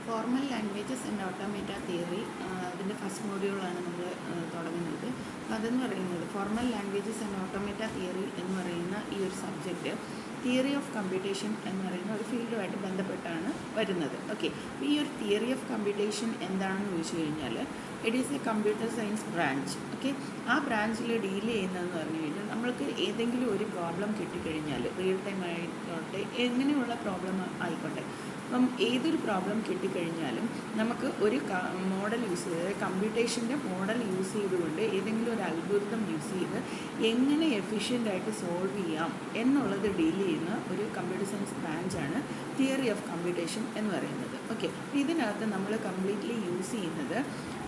Formal languages and ഓട്ടോമേറ്റ theory അതിൻ്റെ first മോഡ്യൂളാണ് നമ്മൾ തുടങ്ങുന്നത്. അതെന്ന് പറയുന്നത് ഫോർമൽ ലാംഗ്വേജസ് ആൻഡ് ഓട്ടോമേറ്റ തിയറി എന്ന് പറയുന്ന ഈ ഒരു സബ്ജക്റ്റ് തിയറി ഓഫ് കമ്പ്യൂട്ടേഷൻ എന്ന് പറയുന്ന ഒരു ഫീൽഡുമായിട്ട് ബന്ധപ്പെട്ടാണ് വരുന്നത്. ഓക്കെ, ഈ ഒരു തിയറി ഓഫ് കമ്പ്യൂട്ടേഷൻ എന്താണെന്ന് ചോദിച്ചു കഴിഞ്ഞാൽ it is A computer science branch. Okay, ആ ബ്രാഞ്ചിൽ ഡീൽ ചെയ്യുന്നതെന്ന് പറഞ്ഞു കഴിഞ്ഞാൽ നമ്മൾക്ക് ഏതെങ്കിലും ഒരു പ്രോബ്ലം കിട്ടിക്കഴിഞ്ഞാൽ റിയൽ ടൈം ആയിക്കോട്ടെ എങ്ങനെയുള്ള പ്രോബ്ലം ആയിക്കോട്ടെ, അപ്പം ഏതൊരു പ്രോബ്ലം കിട്ടിക്കഴിഞ്ഞാലും നമുക്ക് ഒരു മോഡൽ യൂസ് ചെയ്ത് കമ്പ്യൂട്ടേഷൻ്റെ മോഡൽ യൂസ് ചെയ്തുകൊണ്ട് ഏതെങ്കിലും ഒരു അൽഗോരിതം യൂസ് ചെയ്ത് എങ്ങനെ എഫിഷ്യൻ്റായിട്ട് സോൾവ് ചെയ്യാം എന്നുള്ളത് ഡീൽ ചെയ്യുന്ന ഒരു കമ്പ്യൂട്ടർ സയൻസ് ബ്രാഞ്ചാണ് തിയറി ഓഫ് കമ്പ്യൂട്ടേഷൻ എന്ന് പറയുന്നത്. ഓക്കെ, ഇതിനകത്ത് നമ്മൾ കംപ്ലീറ്റ്ലി യൂസ് ചെയ്യുന്നത്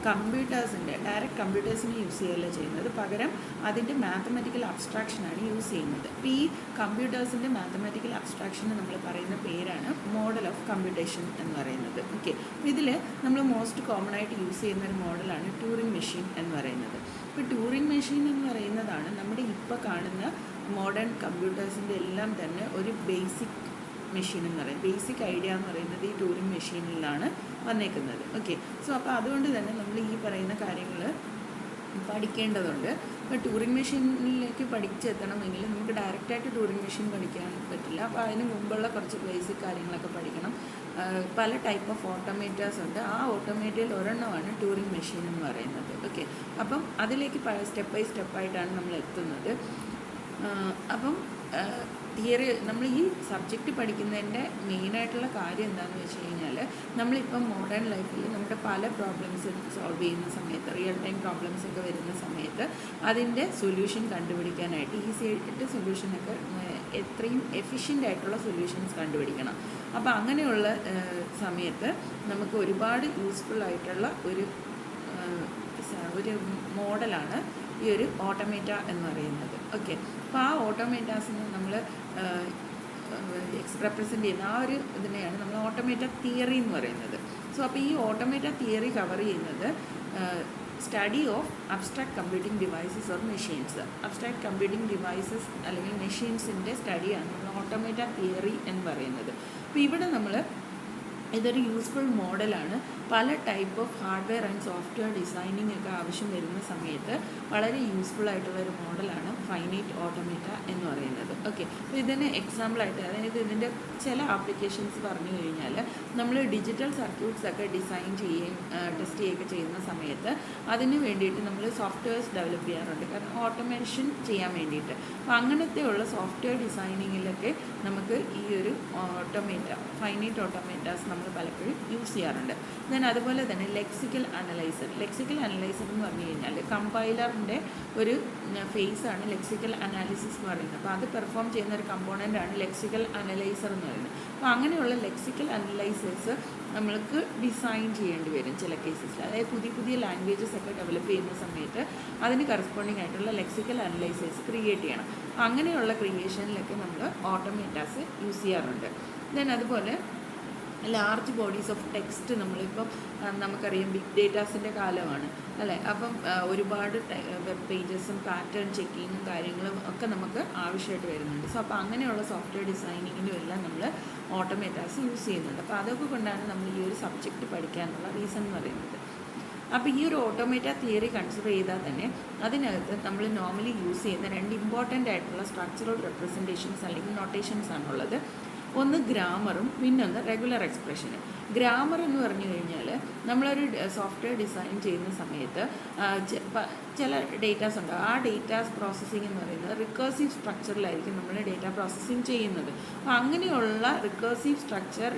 കമ്പ്യൂട്ടേഴ്സിൻ്റെ ഡയറക്റ്റ് കമ്പ്യൂട്ടേഴ്സിനെ യൂസ് ചെയ്യല്ല ചെയ്യുന്നത്, പകരം അതിൻ്റെ മാത്തമാറ്റിക്കൽ അബ്സ്ട്രാക്ഷനാണ് യൂസ് ചെയ്യുന്നത്. അപ്പോൾ ഈ കമ്പ്യൂട്ടേഴ്സിൻ്റെ മാത്തമാറ്റിക്കൽ അബ്സ്ട്രാക്ഷന് നമ്മൾ പറയുന്ന പേരാണ് മോഡൽ ഓഫ് കമ്പ്യൂട്ടേഷൻ എന്ന് പറയുന്നത്. ഓക്കെ, ഇതിൽ നമ്മൾ മോസ്റ്റ് കോമൺ ആയിട്ട് യൂസ് ചെയ്യുന്ന ഒരു മോഡലാണ് ട്യൂറിംഗ് മെഷീൻ എന്ന് പറയുന്നത്. ഇപ്പോൾ ട്യൂറിംഗ് മെഷീൻ എന്ന് പറയുന്നതാണ് നമ്മുടെ ഇപ്പോൾ കാണുന്ന മോഡേൺ കമ്പ്യൂട്ടേഴ്സിൻ്റെ എല്ലാം തന്നെ ഒരു ബേസിക് മെഷീൻ എന്ന് പറയുന്നത്. ബേസിക് ഐഡിയ എന്ന് പറയുന്നത് ഈ ട്യൂറിംഗ് മെഷീനിലാണ് വന്നേക്കുന്നത്. ഓക്കെ, സോ അപ്പോൾ അതുകൊണ്ട് തന്നെ നമ്മൾ ഈ പറയുന്ന കാര്യങ്ങൾ പഠിക്കേണ്ടതുണ്ട്. അപ്പോൾ ട്യൂറിംഗ് മെഷീനിലേക്ക് പഠിച്ചെത്തണമെങ്കിൽ നമുക്ക് ഡയറക്റ്റായിട്ട് ട്യൂറിംഗ് മെഷീൻ പഠിക്കാൻ പറ്റില്ല. അപ്പോൾ അതിന് മുമ്പുള്ള കുറച്ച് ബേസിക് കാര്യങ്ങളൊക്കെ പഠിക്കണം. പല ടൈപ്പ് ഓഫ് ഓട്ടോമേറ്റേഴ്സ് ഉണ്ട്. ആ ഓട്ടോമേറ്റയിൽ ഒരെണ്ണമാണ് ട്യൂറിംഗ് മെഷീൻ എന്ന് പറയുന്നത്. ഓക്കെ, അപ്പം അതിലേക്ക് സ്റ്റെപ്പ് ബൈ സ്റ്റെപ്പായിട്ടാണ് നമ്മൾ എത്തുന്നത്. അപ്പം തിയറി നമ്മൾ ഈ സബ്ജക്റ്റ് പഠിക്കുന്നതിൻ്റെ മെയിനായിട്ടുള്ള കാര്യം എന്താണെന്ന് വെച്ച് കഴിഞ്ഞാൽ നമ്മളിപ്പം മോഡേൺ ലൈഫിൽ നമ്മുടെ പല പ്രോബ്ലംസ് സോൾവ് ചെയ്യുന്ന സമയത്ത് റിയൽ ടൈം പ്രോബ്ലംസ് ഒക്കെ വരുന്ന സമയത്ത് അതിൻ്റെ സൊല്യൂഷൻ കണ്ടുപിടിക്കാനായിട്ട് ഈസി ആയിട്ട് സൊല്യൂഷനൊക്കെ എത്രയും എഫിഷ്യൻ്റ് ആയിട്ടുള്ള സൊല്യൂഷൻസ് കണ്ടുപിടിക്കണം. അപ്പോൾ അങ്ങനെയുള്ള സമയത്ത് നമുക്ക് ഒരുപാട് യൂസ്ഫുൾ ആയിട്ടുള്ള ഒരു മോഡലാണ് ഈ ഒരു ഓട്ടോമേറ്റ എന്ന് പറയുന്നത്. ഓക്കെ, അപ്പോൾ ആ ഓട്ടോമേറ്റാസിന് നമ്മൾ റെപ്രസെൻ്റ് ചെയ്യുന്ന ആ ഒരു ഇതിനെയാണ് നമ്മൾ ഓട്ടോമേറ്റ തിയറി എന്ന് പറയുന്നത്. സോ അപ്പോൾ ഈ ഓട്ടോമേറ്റ തിയറി കവർ ചെയ്യുന്നത് study of abstract computing devices or machines. Abstract computing devices അല്ലെങ്കിൽ മെഷീൻസിൻ്റെ സ്റ്റഡിയാണ് നമ്മൾ ഓട്ടോമേറ്റ തിയറി എന്ന് പറയുന്നത്. അപ്പോൾ ഇവിടെ നമ്മൾ ഇതൊരു യൂസ്ഫുൾ മോഡലാണ്. പല type of hardware and software designing ഒക്കെ ആവശ്യം വരുന്ന സമയത്ത് വളരെ യൂസ്ഫുൾ ആയിട്ടുള്ളൊരു മോഡലാണ് ഫൈനൈറ്റ് ഓട്ടോമേറ്റ എന്ന് പറയുന്നത്. ഓക്കെ, അപ്പോൾ ഇതിന് എക്സാമ്പിളായിട്ട് അതായത് ഇതിൻ്റെ ചില ആപ്ലിക്കേഷൻസ് പറഞ്ഞു കഴിഞ്ഞാൽ നമ്മൾ ഡിജിറ്റൽ സർക്യൂട്ട്സ് ഒക്കെ ഡിസൈൻ ചെയ്യുകയും ടെസ്റ്റ് ചെയ്യുകയൊക്കെ ചെയ്യുന്ന സമയത്ത് അതിന് വേണ്ടിയിട്ട് നമ്മൾ സോഫ്റ്റ്വെയർസ് ഡെവലപ്പ് ചെയ്യാറുണ്ട്, കാരണം ഓട്ടോമേഷൻ ചെയ്യാൻ വേണ്ടിയിട്ട്. അപ്പോൾ അങ്ങനത്തെയുള്ള സോഫ്റ്റ്വെയർ ഡിസൈനിങ്ങിലൊക്കെ നമുക്ക് ഈ ഒരു ഫൈനൈറ്റ് ഓട്ടോമേറ്റാസ് നമ്മൾ പലപ്പോഴും യൂസ് ചെയ്യാറുണ്ട്. അതുപോലെ തന്നെ ലെക്സിക്കൽ അനലൈസർ എന്ന് പറഞ്ഞു കഴിഞ്ഞാൽ കമ്പൈലറിൻ്റെ ഒരു ഫേസാണ് ലെക്സിക്കൽ അനാലിസിസ് എന്ന് പറയുന്നത്. അപ്പോൾ അത് പെർഫോം ചെയ്യുന്ന ഒരു കമ്പോണൻ്റാണ് ലെക്സിക്കൽ അനലൈസർ എന്ന് പറയുന്നത്. അപ്പോൾ അങ്ങനെയുള്ള ലെക്സിക്കൽ അനലൈസേഴ്സ് നമ്മൾക്ക് ഡിസൈൻ ചെയ്യേണ്ടി വരും ചില കേസസിൽ. അതായത് പുതിയ ലാംഗ്വേജസ് ഒക്കെ ഡെവലപ്പ് ചെയ്യുന്ന സമയത്ത് അതിന് കറസ്പോണ്ടിങ് ആയിട്ടുള്ള ലെക്സിക്കൽ അനലൈസേഴ്സ് ക്രിയേറ്റ് ചെയ്യണം. അങ്ങനെയുള്ള ക്രിയേഷനിലൊക്കെ നമ്മൾ ഓട്ടോമേറ്റാസ് യൂസ് ചെയ്യാറുണ്ട്. അതുപോലെ ലാർജ് ബോഡീസ് ഓഫ് ടെക്സ്റ്റ് നമ്മളിപ്പം നമുക്കറിയാം ബിഗ് ഡേറ്റാസിൻ്റെ കാലമാണ് അല്ലേ. അപ്പം ഒരുപാട് വെബ് പേജസും പാറ്റേൺ ചെക്കിങ്ങും കാര്യങ്ങളും ഒക്കെ നമുക്ക് ആവശ്യമായിട്ട് വരുന്നുണ്ട്. സോ അപ്പോൾ അങ്ങനെയുള്ള സോഫ്റ്റ്വെയർ ഡിസൈനിങ്ങിനും എല്ലാം നമ്മൾ ഓട്ടോമേറ്റാസ് യൂസ് ചെയ്യുന്നുണ്ട്. അപ്പോൾ അതൊക്കെ കൊണ്ടാണ് നമ്മൾ ഈ ഒരു സബ്ജക്റ്റ് പഠിക്കാനുള്ള റീസൺ എന്ന് പറയുന്നത്. അപ്പോൾ ഈ ഒരു ഓട്ടോമേറ്റ തിയറി കൺസിഡർ ചെയ്താൽ തന്നെ അതിനകത്ത് നമ്മൾ നോർമലി യൂസ് ചെയ്യുന്ന രണ്ട് ഇമ്പോർട്ടൻ്റ് ആയിട്ടുള്ള സ്ട്രക്ചറൽ റെപ്രസെൻറ്റേഷൻസ് അല്ലെങ്കിൽ നൊട്ടേഷൻസ് ആണുള്ളത്. ഒന്ന് ഗ്രാമറും പിന്നൊന്ന് റെഗുലർ എക്സ്പ്രഷനും. ഗ്രാമർ എന്ന് പറഞ്ഞു കഴിഞ്ഞാൽ നമ്മളൊരു സോഫ്റ്റ്വെയർ ഡിസൈൻ ചെയ്യുന്ന സമയത്ത് ചില ഡേറ്റാസ് ഉണ്ട്. ആ ഡേറ്റാസ് പ്രോസസ്സിംഗ് എന്ന് പറയുന്നത് റിക്കേഴ്സീവ് സ്ട്രക്ചറിലായിരിക്കും നമ്മൾ ഡേറ്റ പ്രോസസ്സിങ് ചെയ്യുന്നത്. അപ്പോൾ അങ്ങനെയുള്ള റിക്കേഴ്സീവ് സ്ട്രക്ചർ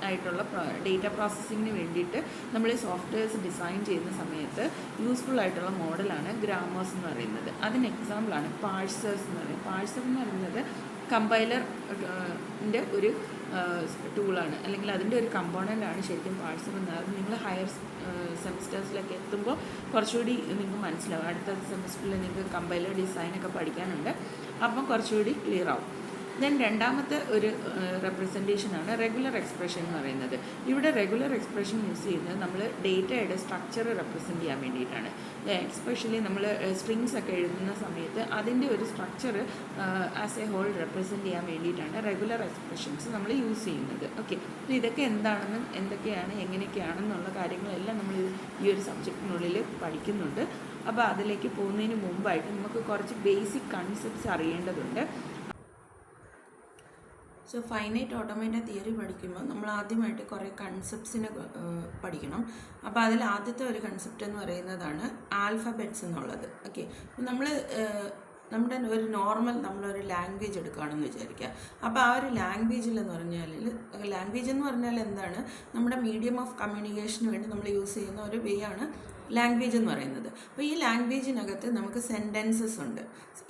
ആയിട്ടുള്ള ഡേറ്റ പ്രോസസ്സിങ്ങിന് വേണ്ടിയിട്ട് നമ്മൾ ഈ സോഫ്റ്റ്വെയർസ് ഡിസൈൻ ചെയ്യുന്ന സമയത്ത് യൂസ്ഫുൾ ആയിട്ടുള്ള മോഡലാണ് ഗ്രാമേഴ്സ് എന്ന് പറയുന്നത്. അതിന് എക്സാമ്പിളാണ് പാഴ്സേഴ്സ് എന്ന് പറയുന്നത്. പാഴ്സർ എന്ന് പറയുന്നത് കമ്പൈലറിൻ്റെ ഒരു ടൂളാണ്, അല്ലെങ്കിൽ അതിൻ്റെ ഒരു കമ്പോണൻ്റാണ് ശരിക്കും പാഴ്സർ എന്ന്. അത് നിങ്ങൾ ഹയർ സെമിസ്റ്റേഴ്സിലൊക്കെ എത്തുമ്പോൾ കുറച്ചുകൂടി നിങ്ങൾക്ക് മനസ്സിലാവും. അടുത്ത സെമിസ്റ്ററിൽ നിങ്ങൾക്ക് കമ്പൈലർ ഡിസൈനൊക്കെ പഠിക്കാനുണ്ട്, അപ്പം കുറച്ചുകൂടി ക്ലിയർ ആവും. ദെൻ രണ്ടാമത്തെ ഒരു റെപ്രസെൻറ്റേഷനാണ് റെഗുലർ എക്സ്പ്രഷൻ എന്ന് പറയുന്നത്. ഇവിടെ റെഗുലർ എക്സ്പ്രഷൻ യൂസ് ചെയ്യുന്നത് നമ്മൾ ഡേറ്റയുടെ സ്ട്രക്ചർ റെപ്രസെൻറ്റ് ചെയ്യാൻ വേണ്ടിയിട്ടാണ്. എക്സ്പെഷ്യലി നമ്മൾ സ്ട്രിങ്സ് ഒക്കെ എഴുതുന്ന സമയത്ത് അതിൻ്റെ ഒരു structure as a whole represent ചെയ്യാൻ വേണ്ടിയിട്ടാണ് റെഗുലർ എക്സ്പ്രഷൻസ് നമ്മൾ യൂസ് ചെയ്യുന്നത്. ഓക്കെ, അപ്പോൾ ഇതൊക്കെ എന്താണെന്നും എന്തൊക്കെയാണ് എങ്ങനെയൊക്കെയാണെന്നുള്ള കാര്യങ്ങളെല്ലാം നമ്മൾ ഈ ഒരു സബ്ജക്റ്റിനുള്ളിൽ പഠിക്കുന്നുണ്ട്. അപ്പോൾ അതിലേക്ക് പോകുന്നതിന് മുമ്പായിട്ട് നമുക്ക് കുറച്ച് ബേസിക് കൺസെപ്റ്റ്സ് അറിയേണ്ടതുണ്ട്. സോ ഫൈനൈറ്റ് ഓട്ടോമേറ്റഡ് തിയറി പഠിക്കുമ്പോൾ നമ്മൾ ആദ്യമായിട്ട് കുറേ കൺസെപ്റ്റ്സിനെ പഠിക്കണം. അപ്പോൾ അതിൽ ആദ്യത്തെ ഒരു കൺസെപ്റ്റ് എന്ന് പറയുന്നതാണ് ആൽഫബെറ്റ്സ് എന്നുള്ളത്. ഓക്കെ, നമ്മുടെ ഒരു നോർമൽ നമ്മളൊരു ലാംഗ്വേജ് എടുക്കുകയാണെന്ന് വിചാരിക്കുക. അപ്പോൾ ആ ഒരു ലാംഗ്വേജിലെന്ന് പറഞ്ഞാൽ ലാംഗ്വേജ് എന്ന് പറഞ്ഞാൽ എന്താണ്, നമ്മുടെ മീഡിയം ഓഫ് കമ്മ്യൂണിക്കേഷന് വേണ്ടി നമ്മൾ യൂസ് ചെയ്യുന്ന ഒരു വേ ആണ് ലാംഗ്വേജ് എന്ന് പറയുന്നത്. അപ്പോൾ ഈ ലാംഗ്വേജിനകത്ത് നമുക്ക് സെൻറ്റൻസസ് ഉണ്ട്.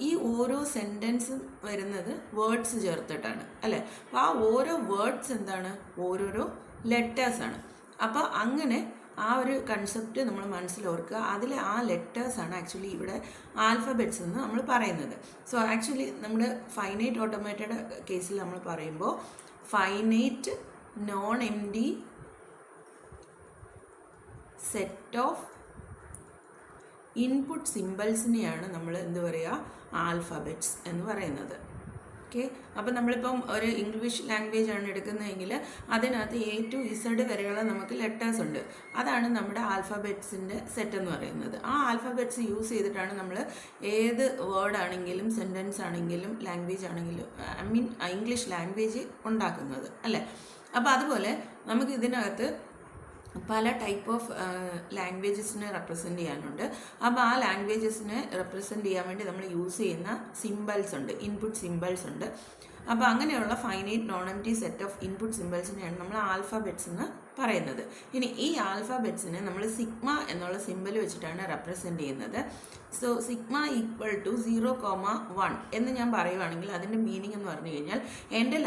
ഈ ഓരോ സെൻറ്റൻസും വരുന്നത് വേർഡ്സ് ചേർത്തിട്ടാണ് അല്ലേ. അപ്പോൾ ആ ഓരോ വേർഡ്സ് എന്താണ്, ഓരോരോ ലെറ്റേഴ്സാണ്. അപ്പോൾ അങ്ങനെ ആ ഒരു കൺസെപ്റ്റ് നമ്മൾ മനസ്സിലോർക്കുക. അതിൽ ആ ലെറ്റേഴ്സാണ് ആക്ച്വലി ഇവിടെ ആൽഫബെറ്റ്സ് എന്ന് നമ്മൾ പറയുന്നത്. സോ ആക്ച്വലി നമ്മുടെ ഫൈനൈറ്റ് ഓട്ടോമേറ്റഡ് കേസിൽ നമ്മൾ പറയുമ്പോൾ finite non empty set of input സിമ്പിൾസിനെയാണ് നമ്മൾ എന്ത് പറയുക, ആൽഫബെറ്റ്സ് എന്ന് പറയുന്നത്. ഓക്കെ, അപ്പോൾ നമ്മളിപ്പം ഒരു ഇംഗ്ലീഷ് ലാംഗ്വേജ് ആണ് എടുക്കുന്നതെങ്കിൽ അതിനകത്ത് A to Z വരെയുള്ള നമുക്ക് ലെറ്റേഴ്സ് ഉണ്ട്. അതാണ് നമ്മുടെ ആൽഫബെറ്റ്സിൻ്റെ സെറ്റ് എന്ന് പറയുന്നത്. ആ ആൽഫബെറ്റ്സ് യൂസ് ചെയ്തിട്ടാണ് നമ്മൾ ഏത് വേർഡ് ആണെങ്കിലും സെൻറ്റൻസ് ആണെങ്കിലും ലാംഗ്വേജ് ആണെങ്കിലും ഇംഗ്ലീഷ് ലാംഗ്വേജ് ഉണ്ടാക്കുന്നത് അല്ലേ. അപ്പോൾ അതുപോലെ നമുക്ക് ഇതിനകത്ത് പല ടൈപ്പ് ഓഫ് ലാംഗ്വേജസിനെ റെപ്രസെൻറ്റ് ചെയ്യാനുണ്ട്. അപ്പോൾ ആ ലാംഗ്വേജസിനെ റെപ്രസെൻറ്റ് ചെയ്യാൻ വേണ്ടി നമ്മൾ യൂസ് ചെയ്യുന്ന സിമ്പിൾസ് ഉണ്ട്, ഇൻപുട്ട് സിമ്പിൾസ് ഉണ്ട്. അപ്പോൾ അങ്ങനെയുള്ള finite non empty set of input സിമ്പിൾസിനെയാണ് നമ്മൾ ആൽഫബെറ്റ്സ് എന്ന് പറയുന്നത്. ഇനി ഈ ആൽഫബെറ്റ്സിനെ നമ്മൾ സിഗ്മ എന്നുള്ള സിമ്പിൾ വെച്ചിട്ടാണ് റെപ്രസെൻറ്റ് ചെയ്യുന്നത്. സോ സിഗ്മ ഈക്വൽ ടു 0,1 എന്ന് ഞാൻ പറയുവാണെങ്കിൽ അതിൻ്റെ മീനിങ് എന്ന് പറഞ്ഞു കഴിഞ്ഞാൽ എൻ്റെ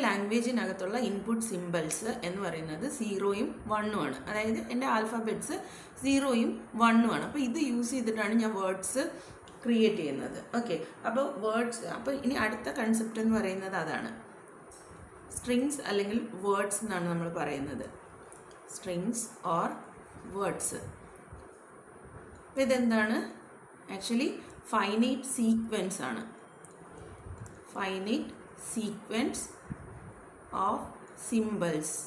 ലാംഗ്വേജിനകത്തുള്ള ഇൻപുട്ട് സിമ്പിൾസ് എന്ന് പറയുന്നത് 0യും 1ഉം ആണ്. അതായത് എൻ്റെ ആൽഫബെറ്റ്സ് 0യും 1ഉം ആണ്. അപ്പോൾ ഇത് യൂസ് ചെയ്തിട്ടാണ് ഞാൻ വേർഡ്സ് ക്രിയേറ്റ് ചെയ്യുന്നത്. ഓക്കെ, അപ്പോൾ അപ്പോൾ ഇനി അടുത്ത കൺസെപ്റ്റ് എന്ന് പറയുന്നത് അതാണ് സ്ട്രിങ്സ് അല്ലെങ്കിൽ വേർഡ്സ് എന്നാണ് നമ്മൾ പറയുന്നത്. Strings or words. അപ്പോൾ ഇതെന്താണ്, ആക്ച്വലി ഫൈനൈറ്റ് സീക്വൻസ് ആണ്. Finite sequence of symbols.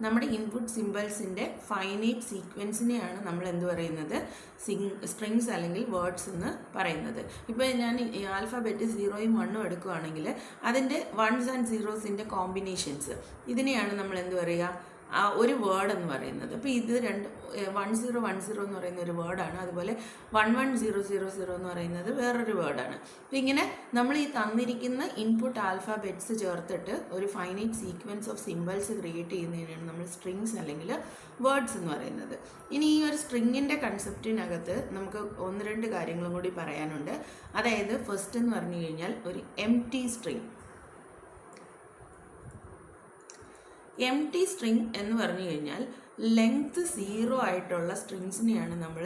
നമ്മുടെ ഇൻപുട്ട് സിമ്പിൾസിൻ്റെ ഫൈനൈറ്റ് സീക്വൻസിനെയാണ് നമ്മൾ എന്ത് പറയുന്നത്, സ്ട്രിങ്സ് അല്ലെങ്കിൽ വേർഡ്സ് എന്ന് പറയുന്നത്. ഇപ്പോൾ ഞാൻ ആൽഫബെറ്റ് 0യും 1ഉം എടുക്കുകയാണെങ്കിൽ അതിൻ്റെ 1s and 0s കോമ്പിനേഷൻസ്, ഇതിനെയാണ് നമ്മൾ എന്ത് പറയുക, ഒരു വേർഡ് എന്ന് പറയുന്നത്. അപ്പോൾ ഇത് 1010 എന്ന് പറയുന്ന ഒരു വേർഡാണ്. അതുപോലെ 11000 എന്ന് പറയുന്നത് വേറൊരു വേർഡാണ്. അപ്പോൾ ഇങ്ങനെ നമ്മൾ ഈ തന്നിരിക്കുന്ന ഇൻപുട്ട് ആൽഫബെറ്റ്സ് ചേർത്തിട്ട് ഒരു finite sequence of symbols create ചെയ്യുന്നതിനാണ് നമ്മൾ സ്ട്രിങ്സ് അല്ലെങ്കിൽ വേർഡ്സ് എന്ന് പറയുന്നത്. ഇനി ഈ ഒരു സ്ട്രിങ്ങിൻ്റെ കൺസെപ്റ്റിനകത്ത് നമുക്ക് 1-2 കാര്യങ്ങളും കൂടി പറയാനുണ്ട്. അതായത് ഫസ്റ്റ് എന്ന് പറഞ്ഞു കഴിഞ്ഞാൽ ഒരു എംപ്റ്റി സ്ട്രിങ്. എംപ്റ്റി സ്ട്രിങ് എന്ന് പറഞ്ഞു കഴിഞ്ഞാൽ ലെങ്ത് 0 ആയിട്ടുള്ള സ്ട്രിങ്സിനെയാണ് നമ്മൾ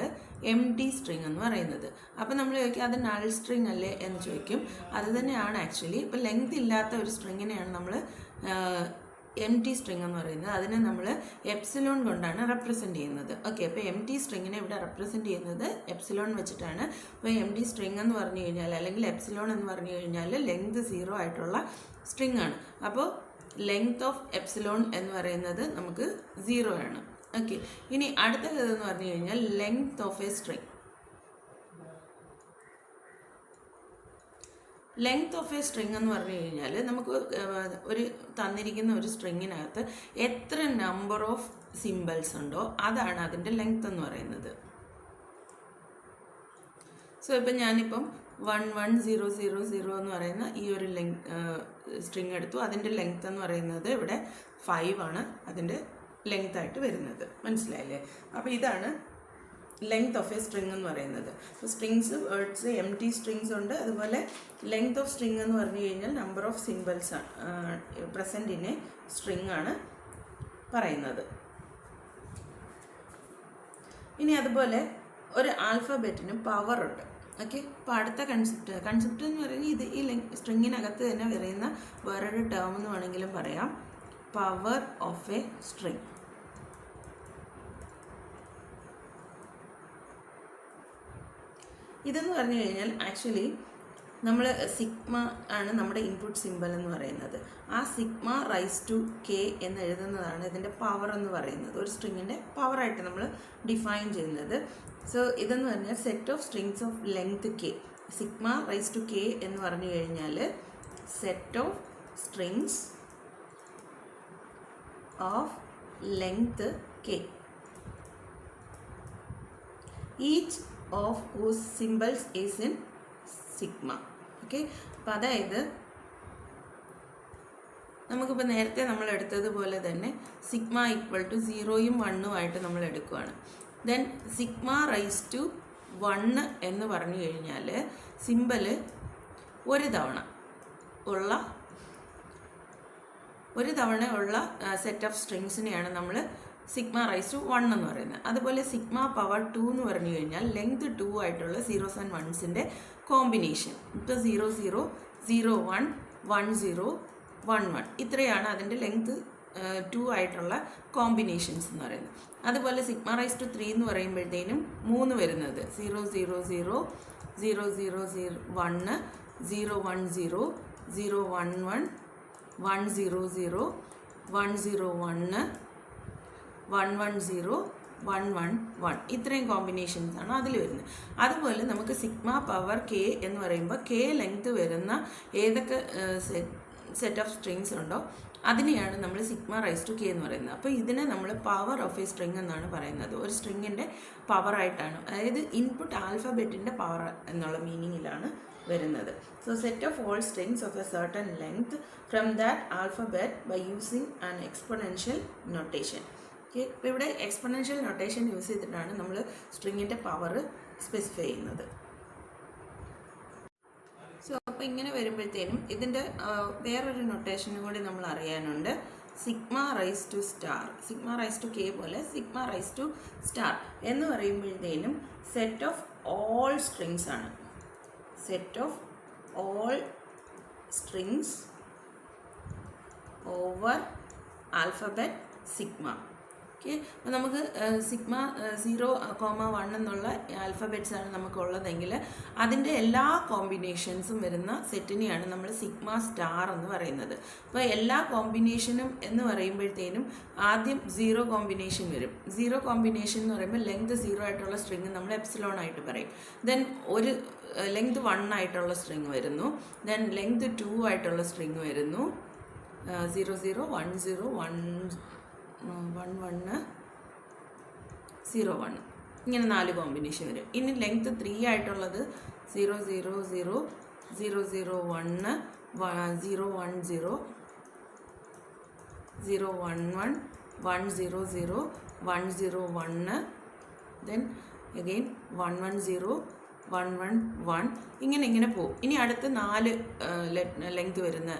എംപ്റ്റി സ്ട്രിങ് എന്ന് പറയുന്നത്. അപ്പോൾ നമ്മൾ ചോദിക്കും അത് നൾ സ്ട്രിങ് അല്ലേ എന്ന് ചോദിക്കും. അത് തന്നെയാണ് ആക്ച്വലി. ഇപ്പോൾ ലെങ്ത് ഇല്ലാത്ത ഒരു സ്ട്രിങ്ങിനെയാണ് നമ്മൾ എംപ്റ്റി സ്ട്രിങ് എന്ന് പറയുന്നത്. അതിനെ നമ്മൾ എപ്സിലോൺ കൊണ്ടാണ് റെപ്രസെൻറ്റ് ചെയ്യുന്നത്. ഓക്കെ, അപ്പോൾ എംപ്റ്റി സ്ട്രിങ്ങിനെ ഇവിടെ റെപ്രസെൻറ്റ് ചെയ്യുന്നത് എപ്സിലോൺ വെച്ചിട്ടാണ്. അപ്പോൾ എംപ്റ്റി സ്ട്രിങ് എന്ന് പറഞ്ഞു കഴിഞ്ഞാൽ അല്ലെങ്കിൽ എപ്സിലോൺ എന്ന് പറഞ്ഞു കഴിഞ്ഞാൽ ലെങ്ത് 0 ആയിട്ടുള്ള സ്ട്രിങ് ആണ്. അപ്പോൾ ലെങ്ത് ഓഫ് എപ്സിലോൺ എന്ന് പറയുന്നത് നമുക്ക് 0 ആണ്. ഓക്കെ, ഇനി അടുത്തതെന്ന് പറഞ്ഞു കഴിഞ്ഞാൽ length of A string. Length of A string എന്ന് പറഞ്ഞു കഴിഞ്ഞാൽ നമുക്ക് ഒരു തന്നിരിക്കുന്ന ഒരു സ്ട്രിങ്ങിനകത്ത് എത്ര നമ്പർ ഓഫ് സിമ്പിൾസ് ഉണ്ടോ അതാണ് അതിൻ്റെ ലെങ്ത് എന്ന് പറയുന്നത്. സോ ഇപ്പം ഞാനിപ്പം 11000 എന്ന് പറയുന്ന ഈ ഒരു സ്ട്രിങ് എടുത്തു. അതിൻ്റെ ലെങ്ത് എന്ന് പറയുന്നത് ഇവിടെ 5 ആണ് അതിൻ്റെ ലെങ്ത് ആയിട്ട് വരുന്നത്. മനസ്സിലായില്ലേ? അപ്പോൾ ഇതാണ് ലെങ്ത് ഓഫ് എ സ്ട്രിങ് എന്ന് പറയുന്നത്. അപ്പോൾ സ്ട്രിങ്സ്, വേർഡ്സ്, എംപ്റ്റി സ്ട്രിങ്സ് ഉണ്ട്. അതുപോലെ ലെങ്ത് ഓഫ് സ്ട്രിങ് എന്ന് പറഞ്ഞു കഴിഞ്ഞാൽ number of symbols present in A string ആണ് പറയുന്നത്. ഇനി അതുപോലെ ഒരു ആൽഫബറ്റിന് പവറുണ്ട്. ഓക്കെ, അപ്പോൾ അടുത്ത കൺസെപ്റ്റ് എന്ന് പറയുന്നത് ഇത് ഈ സ്ട്രിങ്ങിനകത്ത് തന്നെ പറയുന്ന വേറൊരു ടേം എന്ന് വേണമെങ്കിലും പറയാം, പവർ ഓഫ് എ സ്ട്രിങ്. ഇതെന്ന് പറഞ്ഞു കഴിഞ്ഞാൽ ആക്ച്വലി നമ്മൾ സിഗ്മ ആണ് നമ്മുടെ ഇൻപുട്ട് സിമ്പൽ എന്ന് പറയുന്നത്. ആ സിഗ്മ റൈസ് ടു കെ എന്ന് എഴുതുന്നതാണ് ഇതിൻ്റെ പവർ എന്ന് പറയുന്നത്, ഒരു സ്ട്രിങ്ങിൻ്റെ പവറായിട്ട് നമ്മൾ ഡിഫൈൻ ചെയ്യുന്നത്. സോ ഇതെന്ന് പറഞ്ഞാൽ set of strings of length K. Sigma raise to K എന്ന് പറഞ്ഞു കഴിഞ്ഞാൽ set of strings of length K, each of whose symbols is in sigma. Okay, അപ്പം അതായത് നമുക്കിപ്പോൾ നേരത്തെ നമ്മൾ എടുത്തതുപോലെ തന്നെ സിഗ്മ ഈക്വൽ ടു 0യും 1ഉം ആയിട്ട് നമ്മൾ എടുക്കുകയാണ്. ദെൻ സിഗ്മ റൈസ് ടു 1 എന്ന് പറഞ്ഞു കഴിഞ്ഞാൽ സിമ്പല് ഒരു തവണ ഉള്ള സെറ്റ് ഓഫ് സ്ട്രിങ്സിനെയാണ് നമ്മൾ സിഗ്മ റൈസ് ടു 1 എന്ന് പറയുന്നത്. അതുപോലെ സിഗ്മ പവർ 2 എന്ന് പറഞ്ഞു കഴിഞ്ഞാൽ ലെങ്ത് 2 ആയിട്ടുള്ള 0s and 1s കോമ്പിനേഷൻ. ഇപ്പോൾ 0 0 0 1 1 0 1 1 ഇത്രയാണ് അതിൻ്റെ ലെങ്ത് 2 ആയിട്ടുള്ള കോമ്പിനേഷൻസ് എന്ന് പറയുന്നത്. അതുപോലെ സിഗ്മ റൈസ് ടു 3 എന്ന് പറയുമ്പോഴത്തേനും 3 വരുന്നത് 0 0 0 0 0 0 1 0 1 0 0 1 1 1 0 0 1 0 1 1 1 0 1 1 1 ഇത്രയും കോമ്പിനേഷൻസ് ആണ് അതിൽ വരുന്നത്. അതുപോലെ നമുക്ക് സിഗ്മ പവർ കെ എന്ന് പറയുമ്പോൾ കെ ലെങ്ത് വരുന്ന ഏതൊക്കെ സെറ്റ് ഓഫ് സ്ട്രിങ്സ് ഉണ്ടോ അതിനെയാണ് നമ്മൾ സിഗ്മ റൈസ് ടു കെ എന്ന് പറയുന്നത്. അപ്പോൾ ഇതിനെ നമ്മൾ പവർ ഓഫ് എ സ്ട്രിങ് എന്നാണ് പറയുന്നത്, ഒരു സ്ട്രിങ്ങിൻ്റെ പവറായിട്ടാണ്, അതായത് ഇൻപുട്ട് ആൽഫബറ്റിൻ്റെ പവർ എന്നുള്ള മീനിങ്ങിലാണ് വരുന്നത്. So set of all strings of a certain length from that alphabet by using an exponential notation. Okay, ഇപ്പോൾ ഇവിടെ എക്സ്പൊണൻഷ്യൽ നൊട്ടേഷൻ യൂസ് ചെയ്തിട്ടാണ് നമ്മൾ സ്ട്രിങ്ങിൻ്റെ പവർ സ്പെസിഫൈ ചെയ്യുന്നത്. സോ അപ്പോൾ ഇങ്ങനെ വരുമ്പോഴത്തേനും ഇതിൻ്റെ വേറൊരു നൊട്ടേഷനും കൂടി നമ്മൾ അറിയാനുണ്ട്, sigma raise to star. Sigma raise to k പോലെ സിഗ്മ റൈസ് ടു സ്റ്റാർ എന്ന് പറയുമ്പോഴത്തേനും സെറ്റ് ഓഫ് ഓൾ സ്ട്രിങ്സ് ആണ്. Set of all strings over alphabet sigma. Okay, അപ്പോൾ നമുക്ക് സിഗ്മ 0, 1 എന്നുള്ള ആൽഫബറ്റ്സ് ആണ് നമുക്കുള്ളതെങ്കിൽ അതിൻ്റെ എല്ലാ കോമ്പിനേഷൻസും വരുന്ന സെറ്റിനെയാണ് നമ്മൾ സിഗ്മ സ്റ്റാർ എന്ന് പറയുന്നത്. അപ്പോൾ എല്ലാ കോമ്പിനേഷനും എന്ന് പറയുമ്പോഴത്തേനും ആദ്യം 0 കോമ്പിനേഷൻ വരും. 0 കോമ്പിനേഷൻ എന്ന് പറയുമ്പോൾ ലെങ്ത് 0 ആയിട്ടുള്ള സ്ട്രിങ് നമ്മൾ എപ്സിലോൺ ആയിട്ട് പറയും. ദെൻ ഒരു ലെങ്ത് 1 ആയിട്ടുള്ള സ്ട്രിങ് വരുന്നു. ദെൻ ലെങ്ത് 2 ആയിട്ടുള്ള സ്ട്രിങ് വരുന്നു. 0 0 1 0 1 1 1 0 1 ഇങ്ങനെ 4 കോമ്പിനേഷൻ വരും. ഇനി ലെങ്ത് 3 ആയിട്ടുള്ളത് 0 0 0 0 0 1 0 1 0 0 1 1 1 0 0 1 0 1 ദെൻ അഗെയിൻ 1 1 0 1 1 1 ഇങ്ങനെ പോകും. ഇനി അടുത്ത 4 ലെങ്ത് വരുന്ന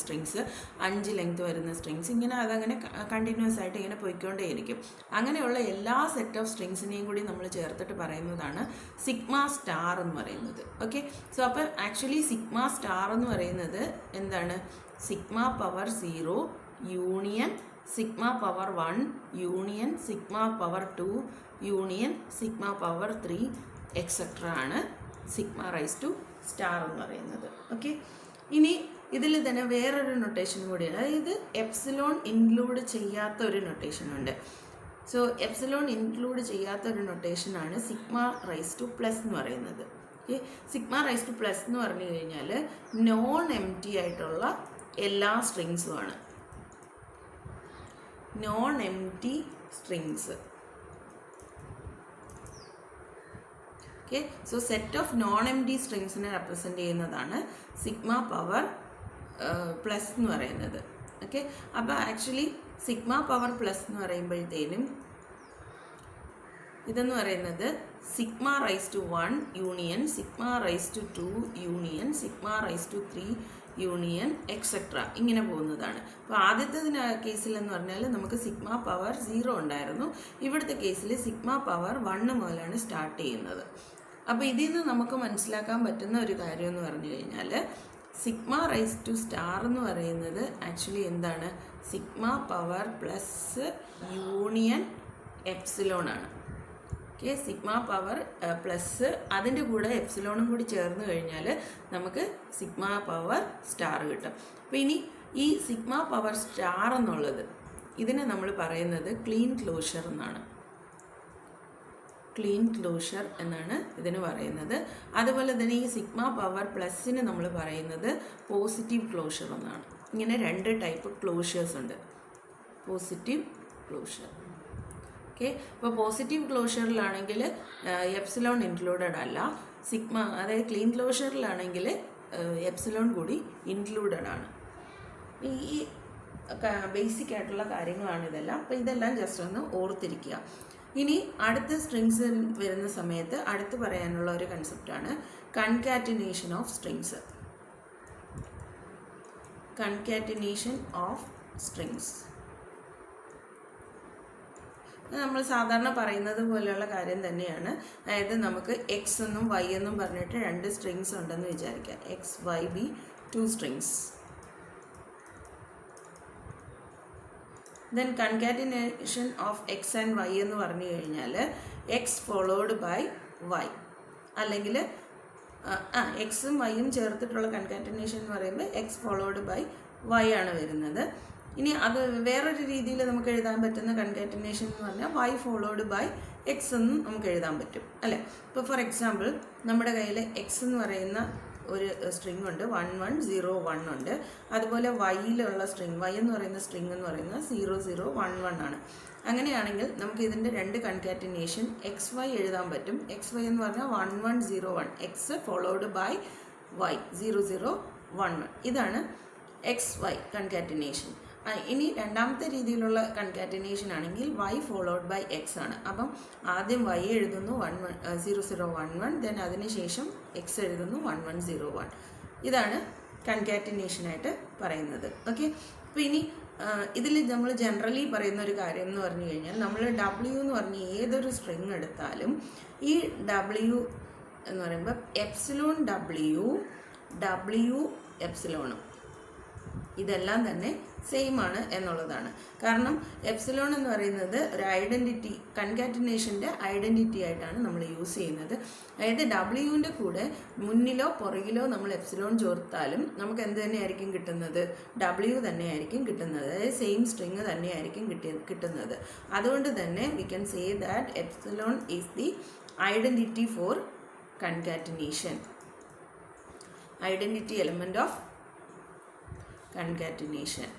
സ്ട്രിങ്സ്, 5 ലെങ്ത് വരുന്ന സ്ട്രിങ്സ്, ഇങ്ങനെ അതങ്ങനെ കണ്ടിന്യൂസ് ആയിട്ട് ഇങ്ങനെ പോയിക്കൊണ്ടേയിരിക്കും. അങ്ങനെയുള്ള എല്ലാ സെറ്റ് ഓഫ് സ്ട്രിങ്സിനെയും കൂടി നമ്മൾ ചേർത്തിട്ട് പറയുന്നതാണ് സിഗ്മ സ്റ്റാർ എന്ന് പറയുന്നത്. ഓക്കെ, സോ അപ്പോൾ ആക്ച്വലി സിഗ്മ സ്റ്റാർ എന്ന് പറയുന്നത് എന്താണ്? Sigma power 0 union sigma power 1 union sigma power 2 union sigma power 3 etcetera ആണ് സിഗ്മ റൈസ് ടു സ്റ്റാർ എന്ന് പറയുന്നത്. ഓക്കെ, ഇനി ഇതിൽ തന്നെ വേറൊരു നൊട്ടേഷൻ കൂടിയാണ്, അതായത് എപ്സിലോൺ ഇൻക്ലൂഡ് ചെയ്യാത്ത ഒരു നൊട്ടേഷനുണ്ട്. സോ എപ്സിലോൺ ഇൻക്ലൂഡ് ചെയ്യാത്ത ഒരു നൊട്ടേഷനാണ് സിഗ്മ റൈസ് ടു പ്ലസ് എന്ന് പറയുന്നത്. Okay, sigma raise to plus എന്ന് പറഞ്ഞു കഴിഞ്ഞാൽ നോൺ എം ടി ആയിട്ടുള്ള എല്ലാ സ്ട്രിങ്സുമാണ്. Non empty strings. Okay, so set of non empty സ്ട്രിങ്സിനെ റെപ്രസെൻ്റ് ചെയ്യുന്നതാണ് സിഗ്മ പവർ പ്ലസ് എന്ന് പറയുന്നത്. ഓക്കെ, അപ്പോൾ ആക്ച്വലി സിഗ്മ പവർ പ്ലസ് എന്ന് പറയുമ്പോഴത്തേനും ഇതെന്ന് പറയുന്നത് sigma raise to 1 union, sigma raise to 2 union, sigma raise to 3 union etcetera ഇങ്ങനെ പോകുന്നതാണ്. അപ്പോൾ ആദ്യത്തെ കേസിൽ എന്ന് പറഞ്ഞാൽ നമുക്ക് സിഗ്മ പവർ 0 ഉണ്ടായിരുന്നു. ഇവിടുത്തെ കേസിൽ സിഗ്മ പവർ 1 മുതലാണ് സ്റ്റാർട്ട് ചെയ്യുന്നത്. അപ്പോൾ ഇതിൽ നിന്ന് നമുക്ക് മനസ്സിലാക്കാൻ പറ്റുന്ന ഒരു കാര്യം എന്ന് പറഞ്ഞു കഴിഞ്ഞാൽ സിഗ്മ റൈസ് ടു സ്റ്റാർ എന്ന് പറയുന്നത് ആക്ച്വലി എന്താണ്? Sigma power plus union epsilon ആണ്. ഓക്കെ, സിഗ്മ പവർ പ്ലസ് അതിൻ്റെ കൂടെ എപ്സിലോണും കൂടി ചേർന്ന് കഴിഞ്ഞാൽ നമുക്ക് സിഗ്മ പവർ സ്റ്റാർ കിട്ടും. അപ്പോൾ ഇനി ഈ സിഗ്മ പവർ സ്റ്റാർ എന്നുള്ളത് ഇതിനെ നമ്മൾ പറയുന്നത് ക്ലീൻ ക്ലോഷർ എന്നാണ്. ക്ലീൻ ക്ലോഷർ എന്നാണ് ഇതിന് പറയുന്നത്. അതുപോലെ തന്നെ ഈ സിഗ്മ പവർ പ്ലസ്സിന് നമ്മൾ പറയുന്നത് പോസിറ്റീവ് ക്ലോഷർ എന്നാണ്. ഇങ്ങനെ 2 ടൈപ്പ് ക്ലോഷേഴ്സ് ഉണ്ട്. Positive closure. ഓക്കെ, ഇപ്പോൾ പോസിറ്റീവ് ക്ലോഷറിലാണെങ്കിൽ എപ്സിലോൺ ഇൻക്ലൂഡഡ് അല്ല. സിഗ്മ അതായത് ക്ലീൻ ക്ലോഷറിലാണെങ്കിൽ എപ്സിലോൺ കൂടി ഇൻക്ലൂഡഡ് ആണ്. ഈ ബേസിക് ആയിട്ടുള്ള കാര്യങ്ങളാണ് ഇതെല്ലാം. അപ്പോൾ ഇതെല്ലാം ജസ്റ്റ് ഒന്ന് ഓർത്തിരിക്കുക. ഇനി അടുത്ത സ്ട്രിങ്സ് വരുന്ന സമയത്ത് അടുത്ത് പറയാനുള്ള ഒരു കൺസെപ്റ്റാണ് concatenation of strings. Concatenation of strings നമ്മൾ സാധാരണ പറയുന്നത് പോലെയുള്ള കാര്യം തന്നെയാണ്. അതായത് നമുക്ക് എക്സ് എന്നും വൈ എന്നും പറഞ്ഞിട്ട് 2 സ്ട്രിങ്സ് ഉണ്ടെന്ന് വിചാരിക്കാം. X Y be 2 strings. Then concatenation of X and Y എന്ന് പറഞ്ഞു കഴിഞ്ഞാൽ എക്സ് ഫോളോഡ് ബൈ വൈ, അല്ലെങ്കിൽ എക്സും വൈയും ചേർത്തിട്ടുള്ള കൺകാറ്റിനേഷൻ എന്ന് പറയുമ്പോൾ എക്സ് ഫോളോഡ് ബൈ വൈ ആണ് വരുന്നത്. ഇനി അത് വേറൊരു രീതിയിൽ നമുക്ക് എഴുതാൻ പറ്റുന്ന കൺകാറ്റിനേഷൻ എന്ന് പറഞ്ഞാൽ വൈ ഫോളോഡ് ബൈ എക്സ് എന്നും നമുക്ക് എഴുതാൻ പറ്റും, അല്ലേ? ഇപ്പോൾ ഫോർ എക്സാമ്പിൾ നമ്മുടെ കയ്യിൽ എക്സ് എന്ന് പറയുന്ന ഒരു സ്ട്രിങ് ഉണ്ട്, 1 1 0 1 ഉണ്ട്. അതുപോലെ വൈയിലുള്ള സ്ട്രിങ്, വൈ എന്ന് പറയുന്ന സ്ട്രിങ് എന്ന് പറയുന്നത് 0 0 1 1 ആണ്. അങ്ങനെയാണെങ്കിൽ നമുക്ക് ഇതിൻ്റെ 2 കൺകാറ്റിനേഷൻ എക്സ് വൈ എഴുതാൻ പറ്റും. എക്സ് വൈ എന്ന് പറഞ്ഞാൽ 1 1 0 1, എക്സ് ഫോളോഡ് ബൈ വൈ 0 0 1 1. ഇതാണ് എക്സ് വൈ കൺകാറ്റിനേഷൻ. ഇനി രണ്ടാമത്തെ രീതിയിലുള്ള കൺകാറ്റിനേഷൻ ആണെങ്കിൽ വൈ ഫോളോഡ് ബൈ എക്സ് ആണ്. അപ്പം ആദ്യം വൈ എഴുതുന്നു 0 0 1 1, ദെൻ അതിനുശേഷം എക്സ് എഴുതുന്നു 1 1 0 1. ഇതാണ് കൺകാറ്റിനേഷനായിട്ട് പറയുന്നത്. ഓക്കെ, അപ്പോൾ ഇനി ഇതിൽ നമ്മൾ ജനറലി പറയുന്ന ഒരു കാര്യം എന്ന് പറഞ്ഞു കഴിഞ്ഞാൽ നമ്മൾ ഡബ്ല്യു എന്ന് പറഞ്ഞ് ഏതൊരു സ്ട്രിങ് എടുത്താലും ഈ ഡബ്ല്യു എന്ന് പറയുമ്പോൾ എപ്സിലോൺ ഡബ്ല്യു എപ്സിലോണും ഇതെല്ലാം തന്നെ സെയിം ആണ് എന്നുള്ളതാണ്. കാരണം എപ്സിലോൺ എന്ന് പറയുന്നത് ഒരു ഐഡൻറ്റിറ്റി, കൺകാറ്റിനേഷൻ്റെ ഐഡൻറ്റിറ്റി ആയിട്ടാണ് നമ്മൾ യൂസ് ചെയ്യുന്നത്. അതായത് ഡബ്ല്യുവിൻ്റെ കൂടെ മുന്നിലോ പുറകിലോ നമ്മൾ എപ്സിലോൺ ചേർത്താലും നമുക്ക് എന്ത് തന്നെയായിരിക്കും കിട്ടുന്നത്? ഡബ്ല്യു തന്നെയായിരിക്കും കിട്ടുന്നത്. അതായത് സെയിം സ്ട്രിങ് തന്നെയായിരിക്കും കിട്ടുന്നത്. അതുകൊണ്ട് തന്നെ we can say that epsilon is the identity for concatenation, identity element of concatenation.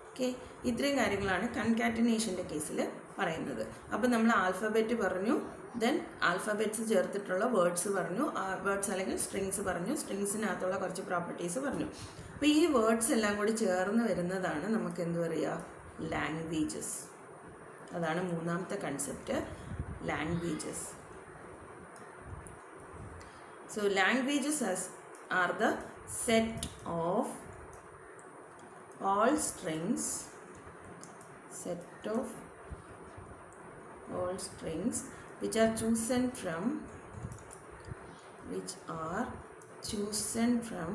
Okay, ഇത്രയും കാര്യങ്ങളാണ് കൺകാറ്റിനേഷൻ്റെ കേസിൽ പറയുന്നത്. അപ്പോൾ നമ്മൾ ആൽഫബറ്റ് പറഞ്ഞു, ദെൻ ആൽഫബറ്റ്സ് ചേർത്തിട്ടുള്ള വേർഡ്സ് പറഞ്ഞു, വേർഡ്സ് അല്ലെങ്കിൽ സ്ട്രിങ്സ് പറഞ്ഞു, സ്ട്രിങ്സിനകത്തുള്ള കുറച്ച് പ്രോപ്പർട്ടീസ് പറഞ്ഞു. അപ്പോൾ ഈ വേർഡ്സ് എല്ലാം കൂടി ചേർന്ന് വരുന്നതാണ് നമുക്ക് എന്ത് പറയുക? ലാംഗ്വേജസ്. അതാണ് മൂന്നാമത്തെ concept, languages. So languages are the set of all strings, which are chosen from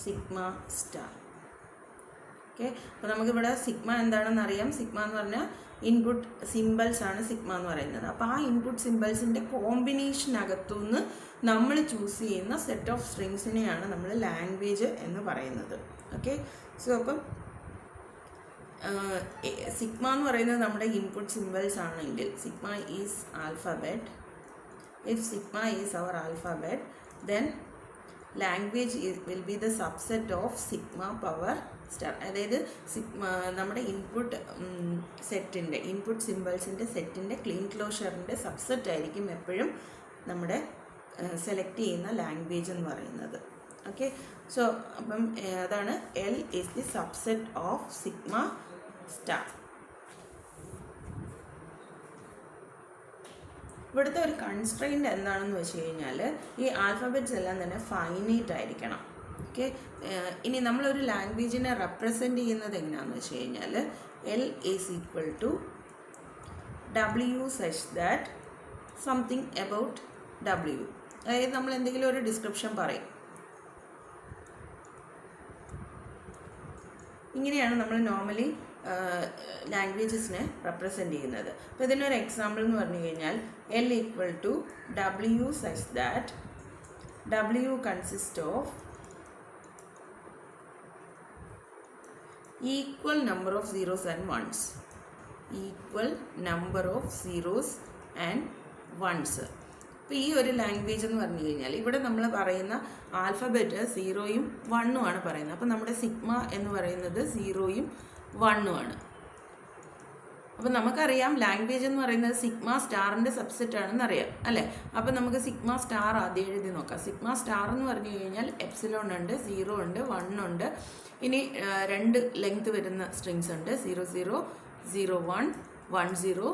sigma star. Okay, അപ്പോൾ നമുക്കിവിടെ സിഗ്മ എന്താണെന്ന് അറിയാം. സിഗ്മ എന്ന് പറഞ്ഞാൽ ഇൻപുട്ട് സിമ്പിൾസ് ആണ് സിഗ്മ എന്ന് പറയുന്നത്. അപ്പോൾ ആ ഇൻപുട്ട് സിമ്പിൾസിൻ്റെ കോമ്പിനേഷനകത്തുനിന്ന് നമ്മൾ ചൂസ് ചെയ്യുന്ന സെറ്റ് ഓഫ് സ്ട്രിങ്സിനെയാണ് നമ്മൾ ലാംഗ്വേജ് എന്ന് പറയുന്നത്. ഓക്കെ, സോ അപ്പം സിഗ്മ എന്ന് പറയുന്നത് നമ്മുടെ ഇൻപുട്ട് സിമ്പിൾസ് ആണെങ്കിൽ sigma is alphabet. If sigma is our alphabet, then language will be the subset of sigma power star. അതായത് നമ്മുടെ ഇൻപുട്ട് സെറ്റിൻ്റെ, ഇൻപുട്ട് സിമ്പിൾസിൻ്റെ സെറ്റിൻ്റെ ക്ലീൻ ക്ലോഷറിൻ്റെ സബ്സെറ്റ് ആയിരിക്കും എപ്പോഴും നമ്മുടെ സെലക്ട് ചെയ്യുന്ന ലാംഗ്വേജ് എന്ന് പറയുന്നത്. ഓക്കെ. സോ അപ്പം അതാണ് L is the subset of sigma star. ഇവിടുത്തെ ഒരു കൺസ്ട്രെയിൻറ്റ് എന്താണെന്ന് വെച്ച് കഴിഞ്ഞാൽ ഈ ആൽഫബറ്റ്സ് എല്ലാം തന്നെ ഫൈനൈറ്റ് ആയിരിക്കണം. ഓക്കെ. ഇനി നമ്മളൊരു ലാംഗ്വേജിനെ റെപ്രസെൻ്റ് ചെയ്യുന്നത് എങ്ങനെയാണെന്ന് വെച്ച് കഴിഞ്ഞാൽ L is equal to W such that something about W. അതായത് നമ്മൾ എന്തെങ്കിലും ഒരു ഡിസ്ക്രിപ്ഷൻ പറയും. ഇങ്ങനെയാണ് നമ്മൾ നോർമലി ലാംഗ്വേജസിനെ റെപ്രസെൻ്റ് ചെയ്യുന്നത്. അപ്പോൾ ഇതിനൊരു എക്സാമ്പിൾ എന്ന് പറഞ്ഞു കഴിഞ്ഞാൽ L equal to W such that W consist of equal number of zeros and ones. Equal number of zeros and ones. അപ്പോൾ ഈ ഒരു ലാംഗ്വേജ് എന്ന് പറഞ്ഞു കഴിഞ്ഞാൽ ഇവിടെ നമ്മൾ പറയുന്ന ആൽഫബറ്റ് 0യും 1ഉം ആണ് പറയുന്നത്. അപ്പോൾ നമ്മുടെ സിഗ്മ എന്ന് പറയുന്നത് 0യും 1ഉം ആണ്. അപ്പോൾ നമുക്കറിയാം ലാംഗ്വേജ് എന്ന് പറയുന്നത് സിഗ്മ സ്റ്റാറിൻ്റെ സബ്സെറ്റ് ആണെന്ന് അറിയാം അല്ലേ. അപ്പോൾ നമുക്ക് സിഗ്മ സ്റ്റാർ ആദ്യം എഴുതി നോക്കാം. സിഗ്മ സ്റ്റാർ എന്ന് പറഞ്ഞു കഴിഞ്ഞാൽ എപ്സിലോൺ ഉണ്ട്, 0 ഉണ്ട്, 1 ഉണ്ട്. ഇനി 2 ലെങ്ത് വരുന്ന സ്ട്രിങ്സ് ഉണ്ട്, 0 0 0 1 1 0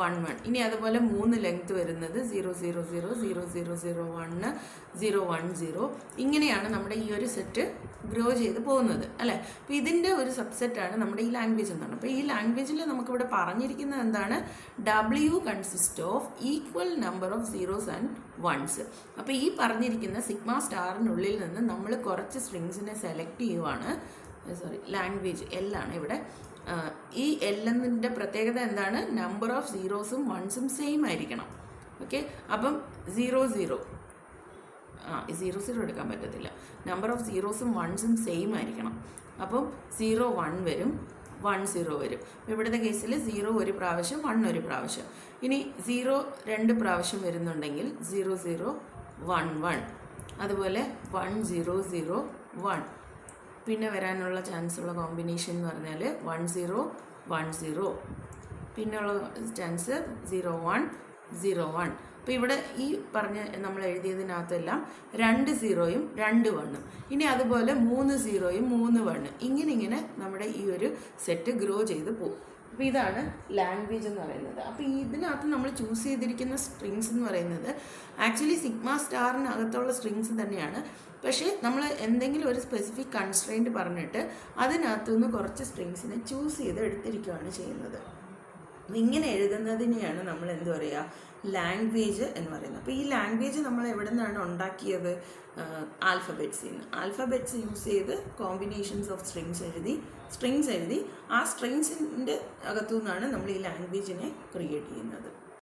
1 1. ഇനി അതുപോലെ 3 ലെങ്ത് വരുന്നത് 0 0 0 0 0 0 1 0 1 0. ഇങ്ങനെയാണ് നമ്മുടെ ഈ ഒരു സെറ്റ് ഗ്രോ ചെയ്ത് പോകുന്നത് അല്ലേ. അപ്പോൾ ഇതിൻ്റെ ഒരു സബ്സെറ്റാണ് നമ്മുടെ ഈ ലാംഗ്വേജ് എന്നാണ്. അപ്പോൾ ഈ ലാംഗ്വേജിൽ നമുക്കിവിടെ പറഞ്ഞിരിക്കുന്നത് എന്താണ്? W consist of equal number of zeros and ones. അപ്പോൾ ഈ പറഞ്ഞിരിക്കുന്ന സിഗ്മ സ്റ്റാറിനുള്ളിൽ നിന്ന് നമ്മൾ കുറച്ച് സ്ട്രിങ്സിനെ സെലക്ട് ചെയ്യുവാണ്. ലാംഗ്വേജ് എല്ലാണ് ഇവിടെ. ഈ എല്ലെന്നിൻ്റെ പ്രത്യേകത എന്താണ്? നമ്പർ ഓഫ് സീറോസും വൺസും സെയിം ആയിരിക്കണം. ഓക്കെ. അപ്പം 0 0 0 0 എടുക്കാൻ പറ്റത്തില്ല. നമ്പർ ഓഫ് സീറോസും വൺസും സെയിം ആയിരിക്കണം. അപ്പം 0 1 വരും, 1 0 വരും. ഇവിടുത്തെ കേസിൽ 0 ഒരു പ്രാവശ്യം, 1 ഒരു പ്രാവശ്യം. ഇനി 0 2 പ്രാവശ്യം വരുന്നുണ്ടെങ്കിൽ 0 0 1 1. അതുപോലെ 1 0 0 1. പിന്നെ വരാനുള്ള ചാൻസുള്ള കോമ്പിനേഷൻ എന്ന് പറഞ്ഞാൽ 1 0 1 0. പിന്നെയുള്ള ചാൻസ് 0 1 0 1. അപ്പോൾ ഇവിടെ ഈ പറഞ്ഞ നമ്മൾ എഴുതിയതിനകത്തെല്ലാം 2 0യും 2 1ഉം. ഇനി അതുപോലെ 3 0യും 3 1. ഇങ്ങനെ നമ്മുടെ ഈ ഒരു സെറ്റ് ഗ്രോ ചെയ്ത് പോകും. അപ്പോൾ ഇതാണ് ലാംഗ്വേജ് എന്ന് പറയുന്നത്. അപ്പോൾ ഇതിനകത്ത് നമ്മൾ ചൂസ് ചെയ്തിരിക്കുന്ന സ്ട്രിങ്സ് എന്ന് പറയുന്നത് ആക്ച്വലി സിഗ്മ സ്റ്റാറിനകത്തുള്ള സ്ട്രിങ്സ് തന്നെയാണ്. പക്ഷേ നമ്മൾ എന്തെങ്കിലും ഒരു സ്പെസിഫിക് കൺസ്ട്രെയിൻറ്റ് പറഞ്ഞിട്ട് അതിനകത്തുനിന്ന് കുറച്ച് സ്ട്രിങ്സിനെ ചൂസ് ചെയ്ത് എടുത്തിരിക്കുകയാണ് ചെയ്യുന്നത്. ഇങ്ങനെ എഴുതുന്നതിനെയാണ് നമ്മൾ എന്ത് പറയുക? ലാംഗ്വേജ് എന്ന് പറയുന്നത്. അപ്പോൾ ഈ ലാംഗ്വേജ് നമ്മൾ എവിടെ നിന്നാണ് ഉണ്ടാക്കിയത്? ആൽഫബറ്റ്സിൽ നിന്ന്. ആൽഫബറ്റ്സ് യൂസ് ചെയ്ത് കോമ്പിനേഷൻസ് ഓഫ് സ്ട്രിങ്സ് എഴുതി ആ സ്ട്രിങ്സിൻ്റെ അകത്തു നിന്നാണ് നമ്മൾ ഈ ലാംഗ്വേജിനെ ക്രിയേറ്റ് ചെയ്യുന്നത്.